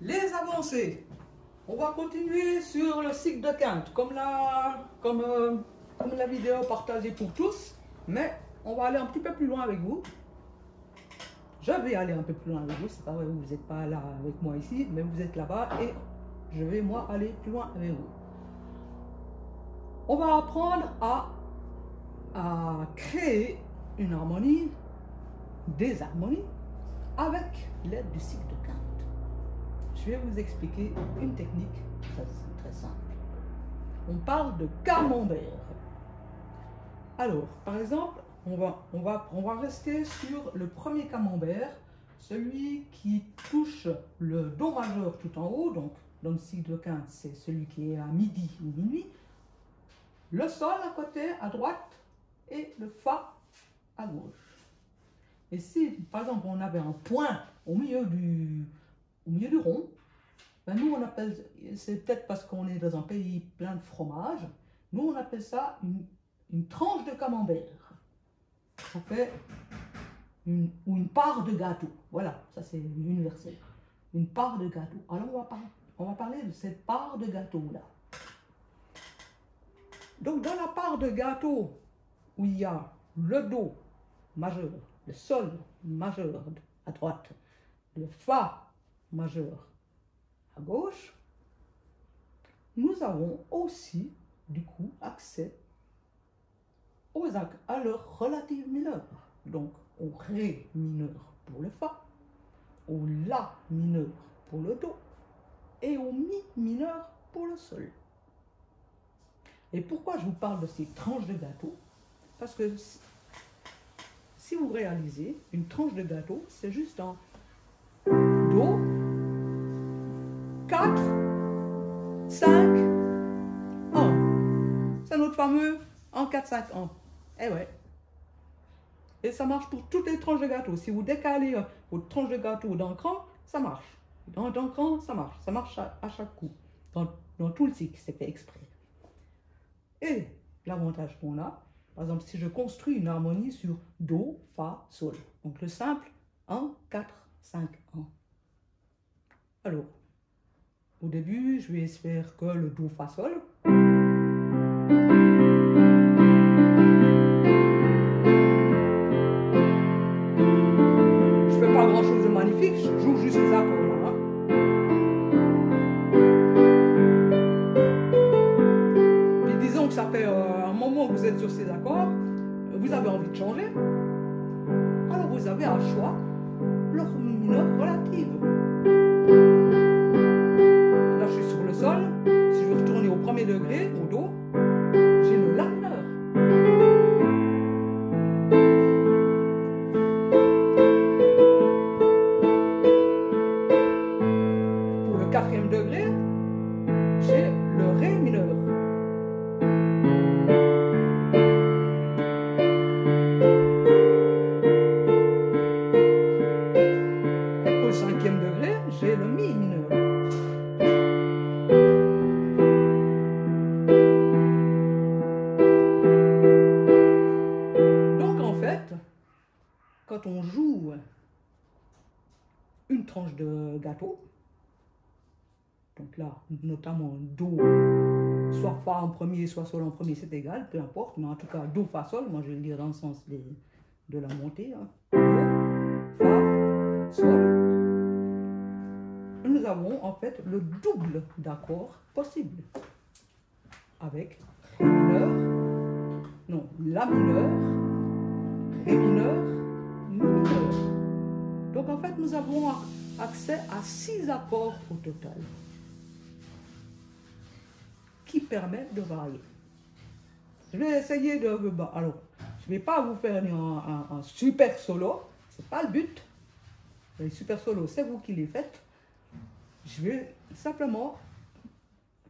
Les avancées. On va continuer sur le cycle de quinte, comme la vidéo partagée pour tous, mais on va aller un petit peu plus loin avec vous. Je vais aller un peu plus loin avec vous, c'est pas vrai, vous n'êtes pas là avec moi ici, mais vous êtes là-bas et je vais moi aller plus loin avec vous. On va apprendre à créer une harmonie, des harmonies, avec l'aide du cycle de quinte. Je vais vous expliquer une technique très simple. On parle de camembert. Alors, par exemple, on va rester sur le premier camembert, celui qui touche le do majeur tout en haut, donc dans le cycle de quinte, c'est celui qui est à midi ou minuit, le sol à côté, à droite, et le fa à gauche. Et si, par exemple, on avait un point au milieu du rond, ben nous on appelle, c'est peut-être parce qu'on est dans un pays plein de fromage, nous on appelle ça une tranche de camembert. Ça fait une part de gâteau. Voilà, ça c'est universel. Une part de gâteau. Alors on va parler de cette part de gâteau là. Donc dans la part de gâteau où il y a le do majeur, le sol majeur à droite, le fa majeur à gauche, nous avons aussi du coup accès à leur relative mineure. Donc au ré mineur pour le fa, au la mineur pour le do et au mi mineur pour le sol. Et pourquoi je vous parle de ces tranches de gâteau? Parce que si vous réalisez, une tranche de gâteau, c'est juste un do, 4, 5, 1. C'est notre fameux 1, 4, 5, 1. Eh ouais. Et ça marche pour toutes les tranches de gâteau. Si vous décalez votre tranche de gâteau d'un cran, ça marche. D'un cran, ça marche. Ça marche à chaque coup. Dans tout le cycle, c'est fait exprès. Et l'avantage qu'on a, par exemple, si je construis une harmonie sur do, fa, sol. Donc le simple 1, 4, 5, 1. Alors, au début, je vais faire que le do, fa, sol. Je fais pas grand chose de magnifique, je joue juste les accords là. Hein. Puis disons que ça fait un moment que vous êtes sur ces accords, vous avez envie de changer. Alors vous avez un choix, leur mineur relative. Là je suis sur le sol, si je veux retourner au premier degré, au do, j'ai le la mineur. Pour le quatrième degré, j'ai le ré mineur. J'ai le mi mineur. Donc en fait, quand on joue une tranche de gâteau, donc là, notamment do, soit fa en premier, soit sol en premier, c'est égal, peu importe, mais en tout cas do, fa, sol, moi je vais le dire dans le sens de la montée, hein. Do, fa, sol. Nous avons en fait le double d'accord possible avec ré mineur, non, la mineur, ré mineur, mi mineur. Donc en fait nous avons accès à 6 accords au total qui permettent de varier. Je vais essayer de... Alors, je ne vais pas vous faire un super solo, c'est pas le but. Les super solos, c'est vous qui les faites. Je vais simplement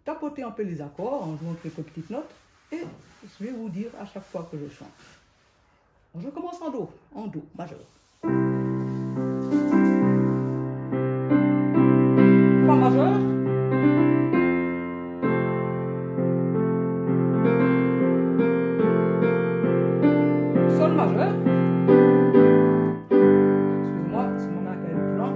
tapoter un peu les accords en jouant quelques petites notes et je vais vous dire à chaque fois que je chante. Alors je commence en do majeur. Fa majeur. Sol majeur. Excusez-moi, c'est mon main qui est plus lent.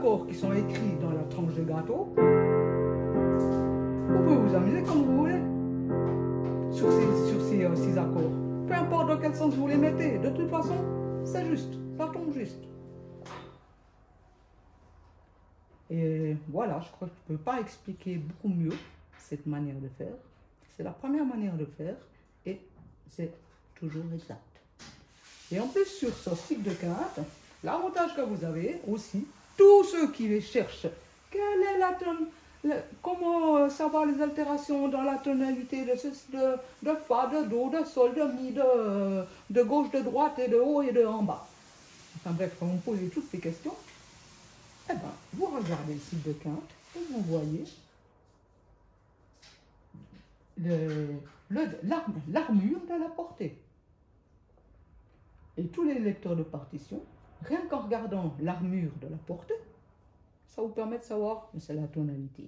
accords qui sont écrits dans la tranche de gâteau, vous pouvez vous amuser comme vous voulez sur ces 6 accords. Peu importe dans quel sens vous les mettez, de toute façon, c'est juste, ça tombe juste. Et voilà, je crois que je ne peux pas expliquer beaucoup mieux cette manière de faire. C'est la première manière de faire et c'est toujours exact. Et en plus, sur ce cycle de quinte, l'avantage que vous avez aussi, tous ceux qui les cherchent, quelle est comment savoir les altérations dans la tonalité de fa, de do, de sol, de mi, de gauche, de droite et de haut et de en bas. Enfin bref, quand vous posez toutes ces questions, eh ben, vous regardez le cycle de quinte et vous voyez l'armure de la portée. Et tous les lecteurs de partition, rien qu'en regardant l'armure de la portée, ça vous permet de savoir que c'est la tonalité.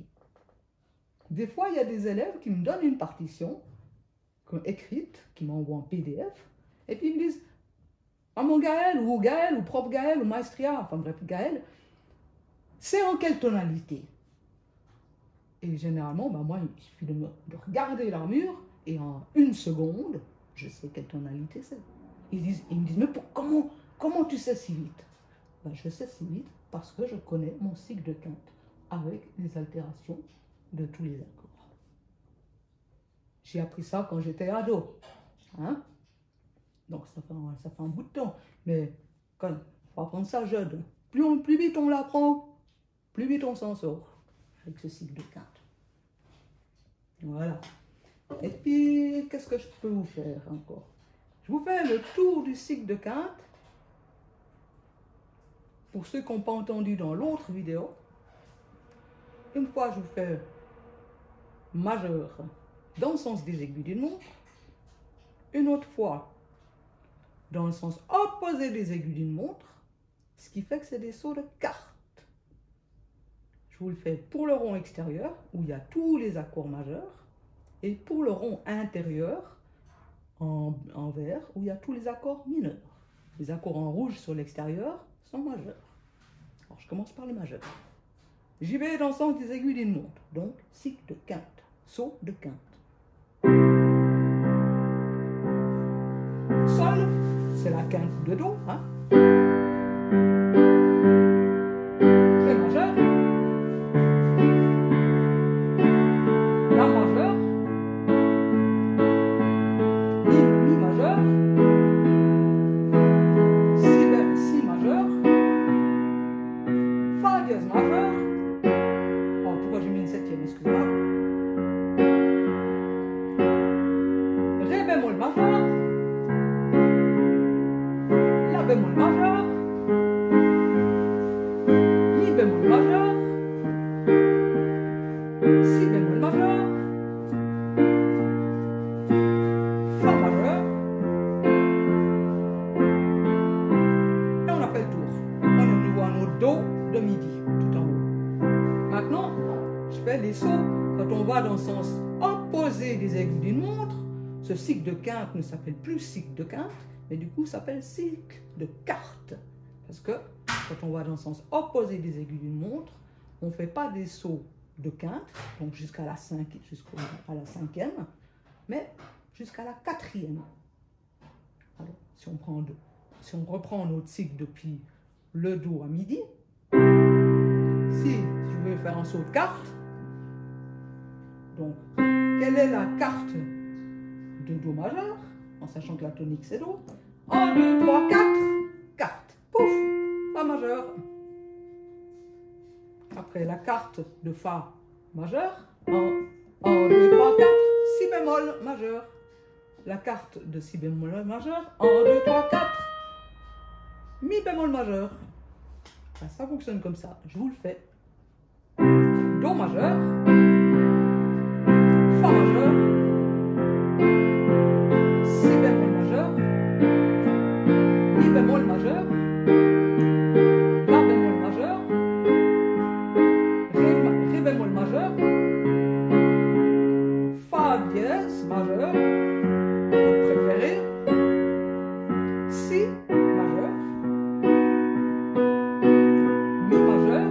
Des fois, il y a des élèves qui me donnent une partition écrite, qui m'envoient en PDF, et puis ils me disent « Ah mon Gaël, ou prof Gaël, ou Maestria, enfin bref, Gaël, c'est en quelle tonalité ?» Et généralement, ben moi, il suffit de regarder l'armure, et en 1 seconde, je sais quelle tonalité c'est. Ils me disent « Mais comment tu sais si vite ?» Ben, je sais si vite parce que je connais mon cycle de quinte avec les altérations de tous les accords. J'ai appris ça quand j'étais ado. Hein? Donc ça fait un bout de temps. Mais quand il faut apprendre ça jeune. Plus vite on l'apprend, plus vite on s'en sort avec ce cycle de quinte. Voilà. Et puis, qu'est-ce que je peux vous faire encore? Je vous fais le tour du cycle de quinte. Pour ceux qui n'ont pas entendu dans l'autre vidéo, une fois je vous fais majeur dans le sens des aiguilles d'une montre, une autre fois dans le sens opposé des aiguilles d'une montre, ce qui fait que c'est des sauts de cartes. Je vous le fais pour le rond extérieur, où il y a tous les accords majeurs, et pour le rond intérieur, en vert, où il y a tous les accords mineurs. Les accords en rouge sur l'extérieur sont majeurs. Alors je commence par le majeur. J'y vais dans le sens des aiguilles d'une montre, donc cycle de quinte, saut de quinte. Sol, c'est la quinte de do, hein. Ré majeur, la majeur, mi majeur, si majeur, fa dièse majeur. Oh, pourquoi j'ai mis une 7e, excusez-moi. Ré bémol majeur, la bémol majeur, mi bémol majeur, si bémol majeur, fa majeur, et on a fait le tour. On est de nouveau à notre do de midi, tout en haut. Maintenant, je fais les sauts quand on va dans le sens opposé des aiguilles d'une montre. Ce cycle de quinte ne s'appelle plus cycle de quinte, mais du coup s'appelle cycle de carte. Parce que quand on va dans le sens opposé des aiguilles d'une montre, on ne fait pas des sauts de quinte, donc jusqu'à la 5e, mais jusqu'à la 4e. Alors, si on reprend notre cycle depuis le do à midi, si je veux faire un saut de carte, donc quelle est la carte de do majeur, en sachant que la tonique c'est do? 1, 2, 3, 4, carte, pouf, fa majeur. Après la carte de fa majeur, 1, 2, 3, 4, si bémol majeur. La carte de si bémol majeur, 1, 2, 3, 4, mi bémol majeur. Ben, ça fonctionne comme ça, je vous le fais. Do majeur, fa majeur, si bémol majeur, mi bémol majeur, la bémol majeur, ré bémol majeur, fa dièse majeur, votre préféré, si majeur, mi majeur,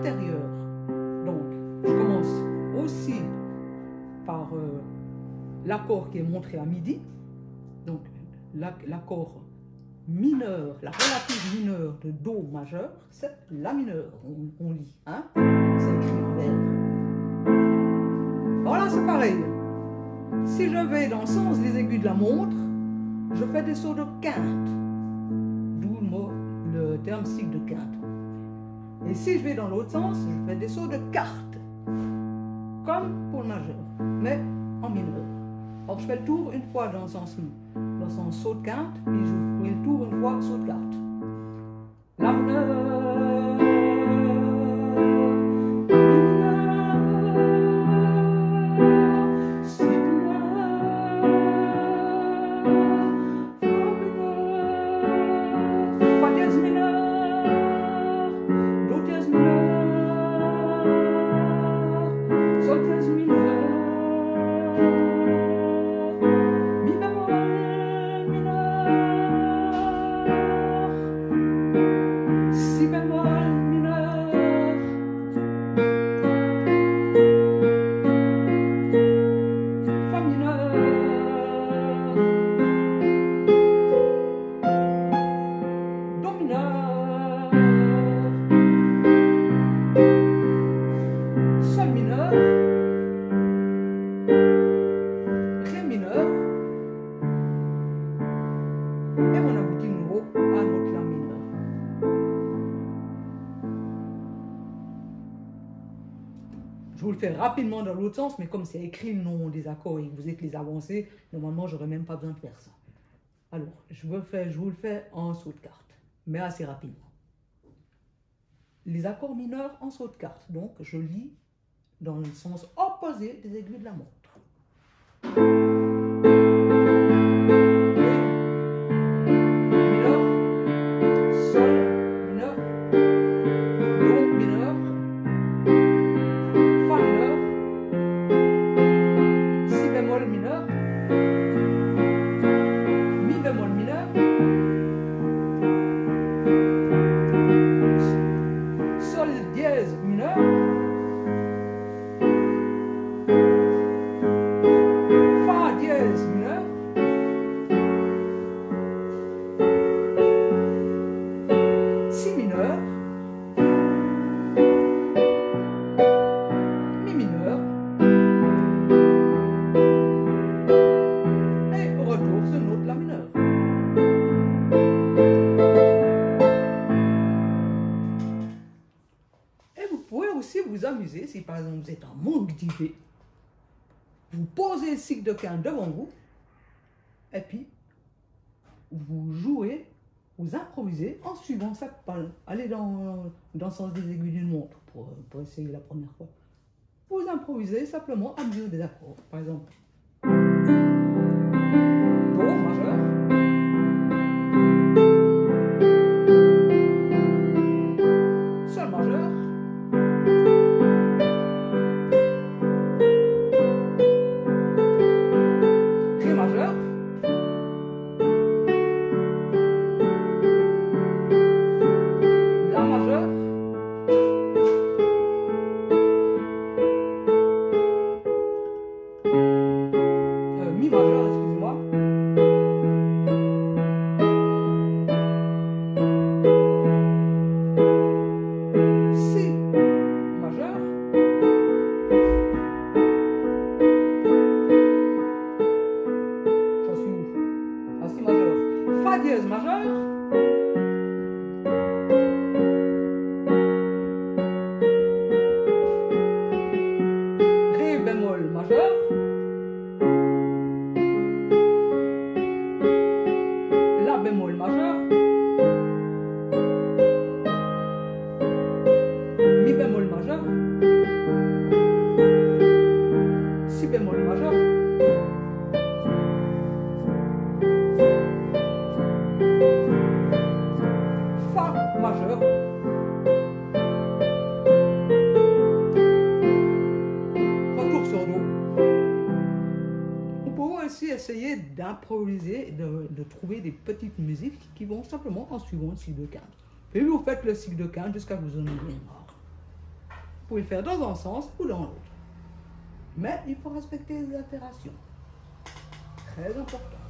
intérieur. Donc, je commence aussi par l'accord qui est montré à midi. Donc, l'accord mineur, la relative mineure de Do majeur, c'est La mineur. On lit, hein? C'est écrit en vert. Voilà, c'est pareil. Si je vais dans le sens des aiguilles de la montre, je fais des sauts de quinte. D'où le terme cycle de quinte. Et si je vais dans l'autre sens, je fais des sauts de quarte. Comme pour le majeur, mais en mineur. Alors je fais le tour une fois dans le sens saut de quinte, puis je fais le tour une fois saut de quarte. La mineur, si mineur, fa dièse mineur, do dièse mineur, sol dièse mineur. Je vous le fais rapidement dans l'autre sens, mais comme c'est écrit le nom des accords et que vous êtes les avancés, normalement, j'aurais même pas besoin de faire ça. Alors, je vous le fais en saut de quarte, mais assez rapidement. Les accords mineurs en saut de quarte, donc je lis dans le sens opposé des aiguilles de la montre. Vous amuser, si par exemple vous êtes en manque d'idées, vous posez le cycle de quinte devant vous, et puis vous jouez, vous improvisez en suivant cette palle. Allez dans le sens des aiguilles d'une montre pour essayer la première fois. Vous improvisez simplement à mesure des accords. Par exemple, Do majeur, Sol majeur, Ré majeur, La majeur, Mi majeur, excusez-moi, Si majeur, j'en suis où? Ah, Si majeur, Fa dièse majeur, Ré bémol majeur, La bémol majeur, Mi bémol majeur, Si bémol majeur, Fa majeur, retour sur Do. On peut aussi essayer d'improviser, de trouver des petites musiques qui vont simplement en suivant le cycle de quinte. Puis vous faites le cycle de quinte jusqu'à vous en ayez marre. Vous pouvez le faire dans un sens ou dans l'autre. Mais il faut respecter les altérations. Très important.